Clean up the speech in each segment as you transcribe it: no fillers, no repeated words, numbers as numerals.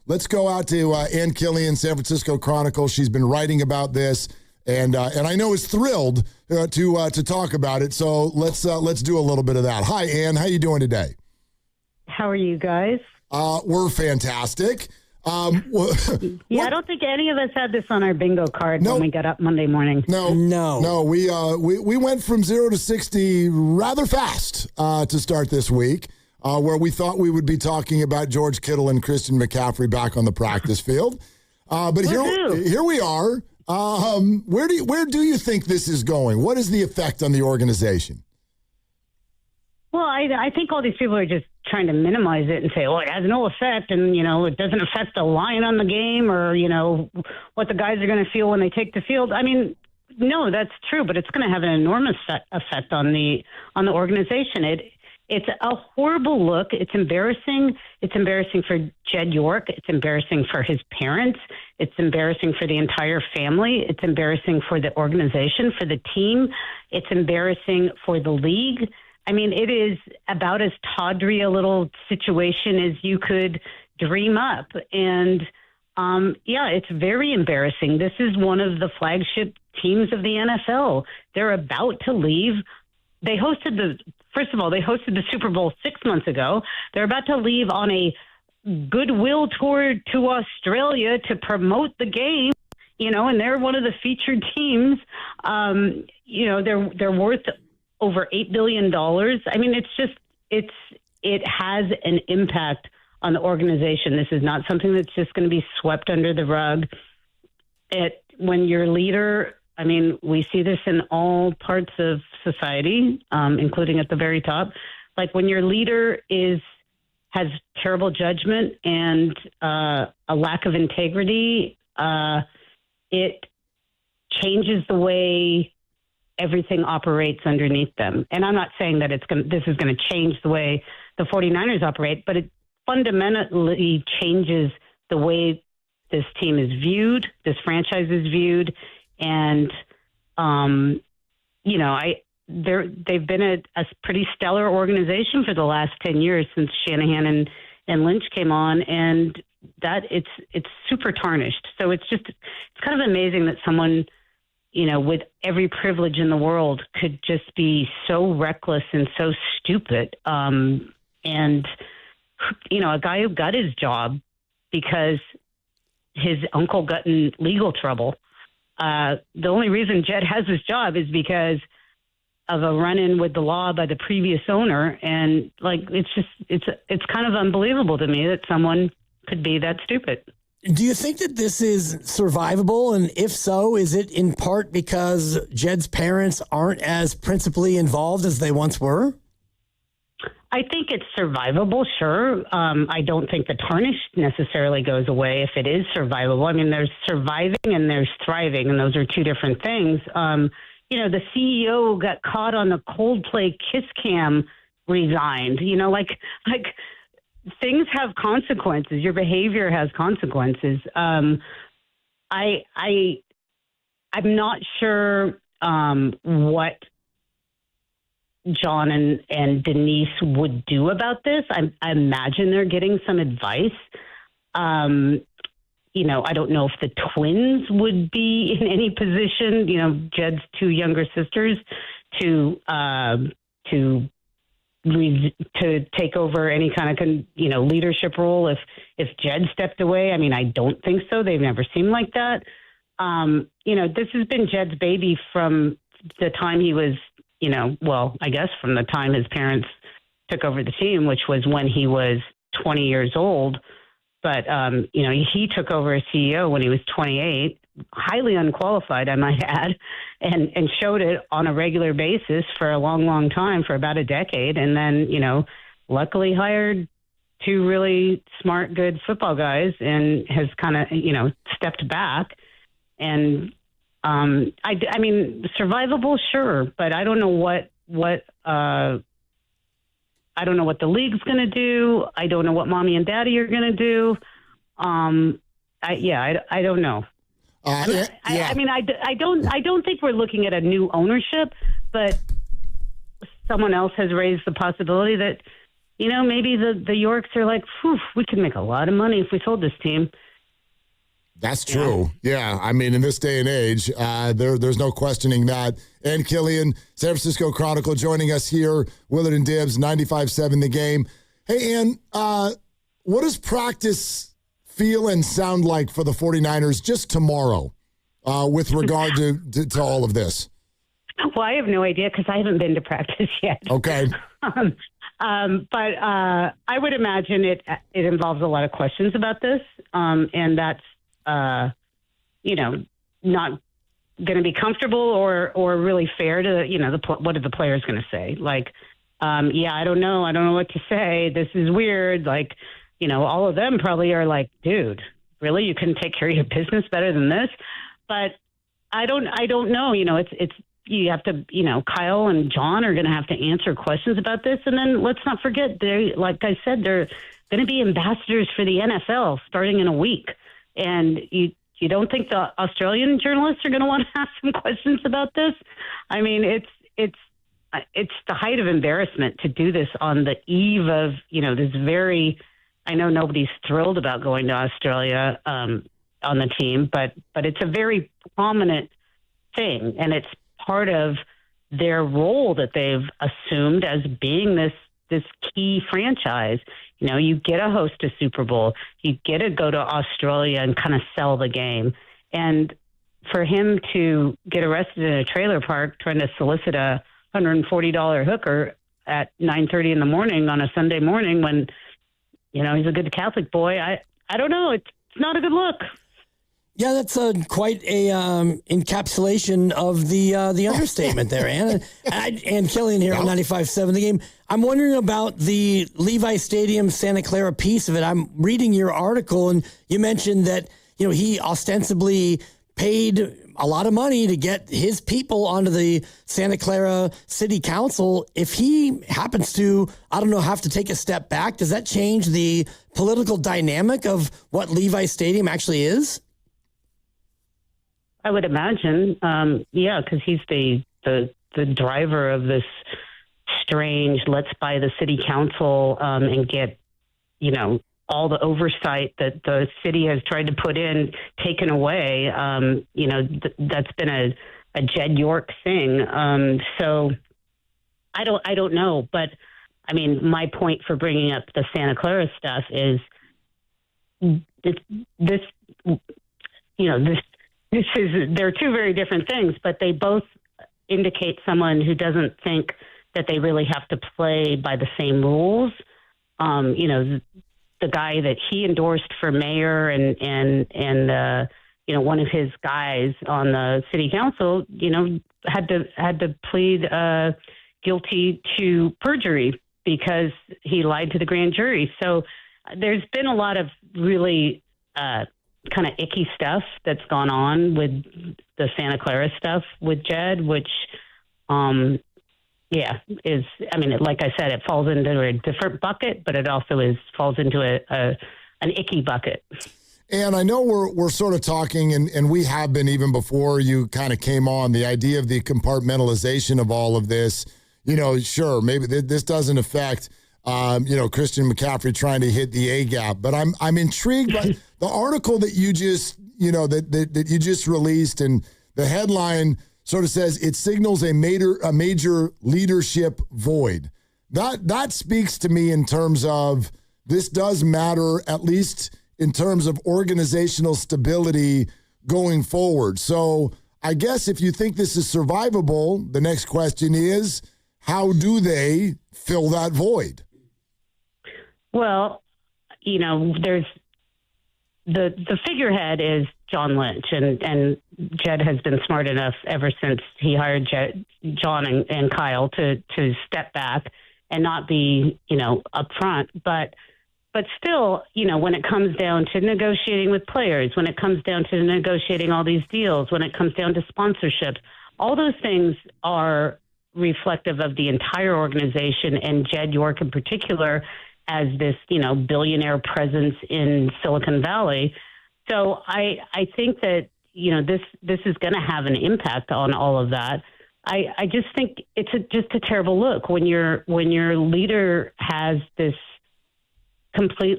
let's go out to Ann Killion, San Francisco Chronicle. She's been writing about this, and I know is thrilled to talk about it. So let's do a little bit of that. Hi, Ann. How you doing today? How are you guys? We're fantastic. I don't think any of us had this on our bingo card when we got up Monday morning. No. We went from 0 to 60 rather fast to start this week, where we thought we would be talking about George Kittle and Christian McCaffrey back on the practice field. But here we are. Where do you think this is going? What is the effect on the organization? Well, I think all these people are just trying to minimize it and say, well, it has no effect, and, it doesn't affect the line on the game or, what the guys are going to feel when they take the field. I mean, no, that's true, but it's going to have an enormous effect on the organization. It's a horrible look. It's embarrassing. It's embarrassing for Jed York. It's embarrassing for his parents. It's embarrassing for the entire family. It's embarrassing for the organization, for the team. It's embarrassing for the league. I mean, it is about as tawdry a little situation as you could dream up. And, it's very embarrassing. This is one of the flagship teams of the NFL. They're about to leave. They hosted the Super Bowl 6 months ago. They're about to leave on a goodwill tour to Australia to promote the game, and they're one of the featured teams. They're worth over $8 billion. I mean, it has an impact on the organization. This is not something that's just going to be swept under the rug. When your leader, I mean, we see this in all parts of society, including at the very top. Like when your leader has terrible judgment and a lack of integrity, it changes the way everything operates underneath them. And I'm not saying that this is going to change the way the 49ers operate, but it fundamentally changes the way this team is viewed, this franchise is viewed. And, they've been a pretty stellar organization for the last 10 years since Shanahan and Lynch came on, and that it's super tarnished. So it's kind of amazing that someone, with every privilege in the world could just be so reckless and so stupid. A guy who got his job because his uncle got in legal trouble. The only reason Jed has his job is because of a run-in with the law by the previous owner. And it's kind of unbelievable to me that someone could be that stupid. Do you think that this is survivable? And if so, is it in part because Jed's parents aren't as principally involved as they once were? I think it's survivable, sure. I don't think the tarnish necessarily goes away if it is survivable. I mean, there's surviving and there's thriving, and those are two different things. The CEO got caught on the Coldplay kiss cam, resigned. Things have consequences. Your behavior has consequences. I'm not sure what John and Denise would do about this. I imagine they're getting some advice. I don't know if the twins would be in any position, Jed's two younger sisters, to take over any kind of, leadership role if Jed stepped away. I mean, I don't think so. They've never seemed like that. This has been Jed's baby from the time he was, I guess from the time his parents took over the team, which was when he was 20 years old. But, he took over as CEO when he was 28, highly unqualified, I might add, and showed it on a regular basis for a long, long time, for about a decade. And then, luckily hired two really smart, good football guys and has kind of, stepped back. And I mean, survivable, sure, but I don't know what I don't know what the league's going to do. I don't know what mommy and daddy are going to do. I don't know. I don't think we're looking at a new ownership, but someone else has raised the possibility that maybe the Yorks are like, whew, we could make a lot of money if we sold this team. That's true. Yeah. I mean, in this day and age, there's no questioning that. And Killion, San Francisco Chronicle, joining us here. Willard and Dibbs, 95.7 The Game. Hey, Ann, what does practice feel and sound like for the 49ers just tomorrow with regard to all of this? Well, I have no idea because I haven't been to practice yet. Okay. But I would imagine it involves a lot of questions about this, and that's not going to be comfortable or really fair to what are the players going to say? Like, I don't know what to say. This is weird. Like, all of them probably are like, dude, really, you can take care of your business better than this? But I don't know. It's. You have to, Kyle and John are going to have to answer questions about this. And then let's not forget, like I said, they're going to be ambassadors for the NFL starting in a week. And you don't think the Australian journalists are going to want to ask some questions about this? I mean, it's the height of embarrassment to do this on the eve of, this very, I know nobody's thrilled about going to Australia on the team, but it's a very prominent thing. And it's part of their role that they've assumed as being this key franchise. You get to host a Super Bowl, you get to go to Australia and kind of sell the game. And for him to get arrested in a trailer park trying to solicit a $140 hooker at 9:30 in the morning on a Sunday morning when, he's a good Catholic boy, I don't know. It's not a good look. Yeah, that's quite a encapsulation of the understatement there, Ann. And Killion here on 95.7 The Game. I'm wondering about the Levi Stadium Santa Clara piece of it. I'm reading your article, and you mentioned that he ostensibly paid a lot of money to get his people onto the Santa Clara City Council. If he happens to, have to take a step back, does that change the political dynamic of what Levi Stadium actually is? I would imagine, because he's the driver of this strange, let's buy the city council and get, all the oversight that the city has tried to put in taken away. That's been a Jed York thing. So I don't know, but I mean, my point for bringing up the Santa Clara stuff is they're two very different things, but they both indicate someone who doesn't think that they really have to play by the same rules. The guy that he endorsed for mayor and one of his guys on the city council, had to plead guilty to perjury because he lied to the grand jury. So there's been a lot of really kind of icky stuff that's gone on with the Santa Clara stuff with Jed, which, like I said, it falls into a different bucket, but it also falls into an icky bucket. And I know we're sort of talking, and we have been even before you kind of came on, the idea of the compartmentalization of all of this. Sure, maybe this doesn't affect Christian McCaffrey trying to hit the A gap. But I'm intrigued by the article that you just, that you just released, and the headline sort of says it signals a major leadership void. That speaks to me in terms of this does matter, at least in terms of organizational stability going forward. So I guess if you think this is survivable, the next question is, how do they fill that void? Well, there's the figurehead is John Lynch, and Jed has been smart enough ever since he hired John and Kyle to step back and not be, up front. But still, when it comes down to negotiating with players, when it comes down to negotiating all these deals, when it comes down to sponsorship, all those things are reflective of the entire organization, and Jed York in particular as this, billionaire presence in Silicon Valley. So I think that, this is going to have an impact on all of that. I just think it's just a terrible look when your leader has this complete,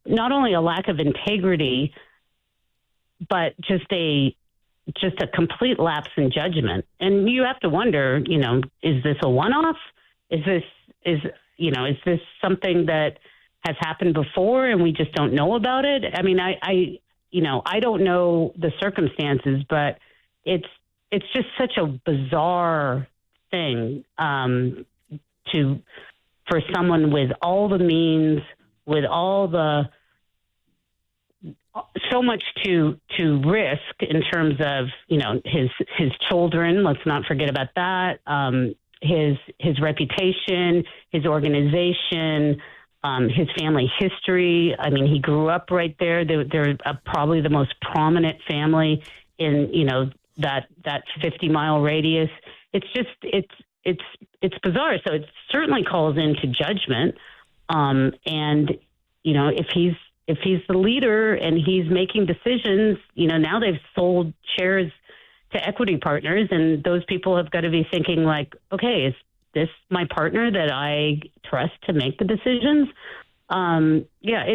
not only a lack of integrity, but just a complete lapse in judgment. And you have to wonder, is this a one-off? Is this something that has happened before and we just don't know about it? I mean, I don't know the circumstances, but it's just such a bizarre thing for someone with all the means, with all the so much to risk in terms of his children. Let's not forget about that. His reputation, his organization, his family history. I mean, he grew up right there. They're probably the most prominent family in that 50-mile radius. It's just it's bizarre. So it certainly calls into judgment. And if he's the leader and he's making decisions, now they've sold shares to equity partners, and those people have got to be thinking like, okay, is this my partner that I trust to make the decisions? I'm not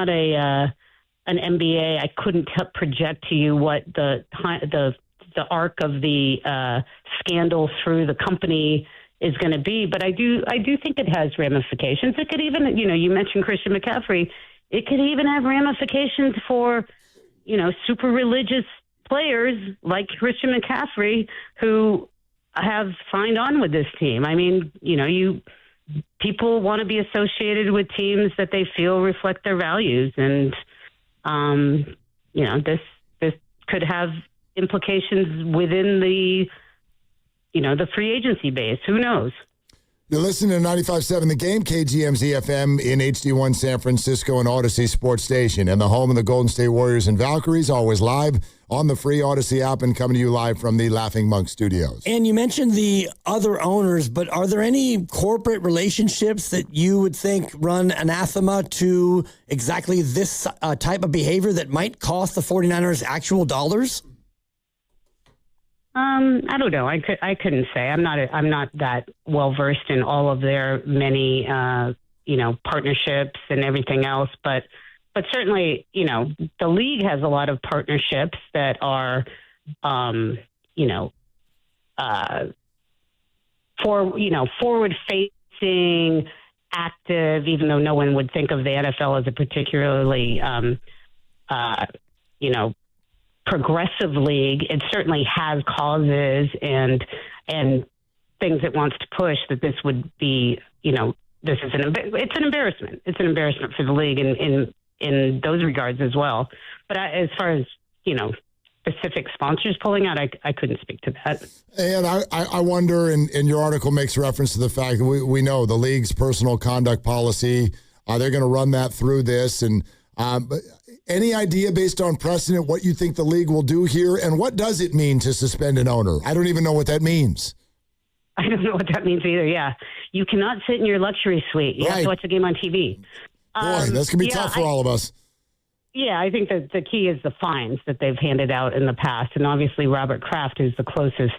an MBA. I couldn't project to you what the arc of the scandal through the company is going to be, but I do think it has ramifications. It could even, you mentioned Christian McCaffrey. It could even have ramifications for, super religious players like Christian McCaffrey who have signed on with this team. I mean, people want to be associated with teams that they feel reflect their values, and this could have implications within the free agency base. Who knows? You're listening to 95.7 The Game, KGM's EFM in HD1 San Francisco and Odyssey Sports Station, and the home of the Golden State Warriors and Valkyries, always live on the free Odyssey app and coming to you live from the Laughing Monk Studios. And you mentioned the other owners, but are there any corporate relationships that you would think run anathema to exactly this type of behavior that might cost the 49ers actual dollars? I don't know. I couldn't say. I'm not that well versed in all of their many partnerships and everything else, but certainly, the league has a lot of partnerships that are forward facing, active, even though no one would think of the NFL as a particularly progressive league. It certainly has causes and things it wants to push. That this would be, this is it's an embarrassment. It's an embarrassment for the league in those regards as well. But as far as specific sponsors pulling out, I couldn't speak to that. And I wonder, and your article makes reference to the fact that we know the league's personal conduct policy. They're going to run that through this, and any idea based on precedent what you think the league will do here, and what does it mean to suspend an owner? I don't even know what that means. I don't know what that means either. Yeah, you cannot sit in your luxury suite. You have to watch the game on TV. Boy, that's going to be tough for all of us. Yeah, I think that the key is the fines that they've handed out in the past, and obviously Robert Kraft is the closest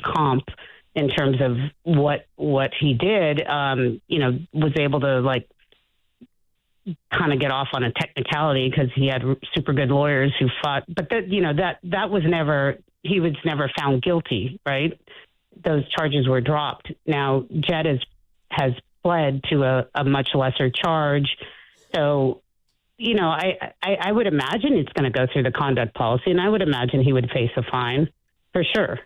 comp in terms of what he did. Was able to kind of get off on a technicality because he had super good lawyers who fought, but that was never, he was never found guilty, right? Those charges were dropped. Now Jed has pled to a much lesser charge. So, I would imagine it's going to go through the conduct policy, and I would imagine he would face a fine for sure.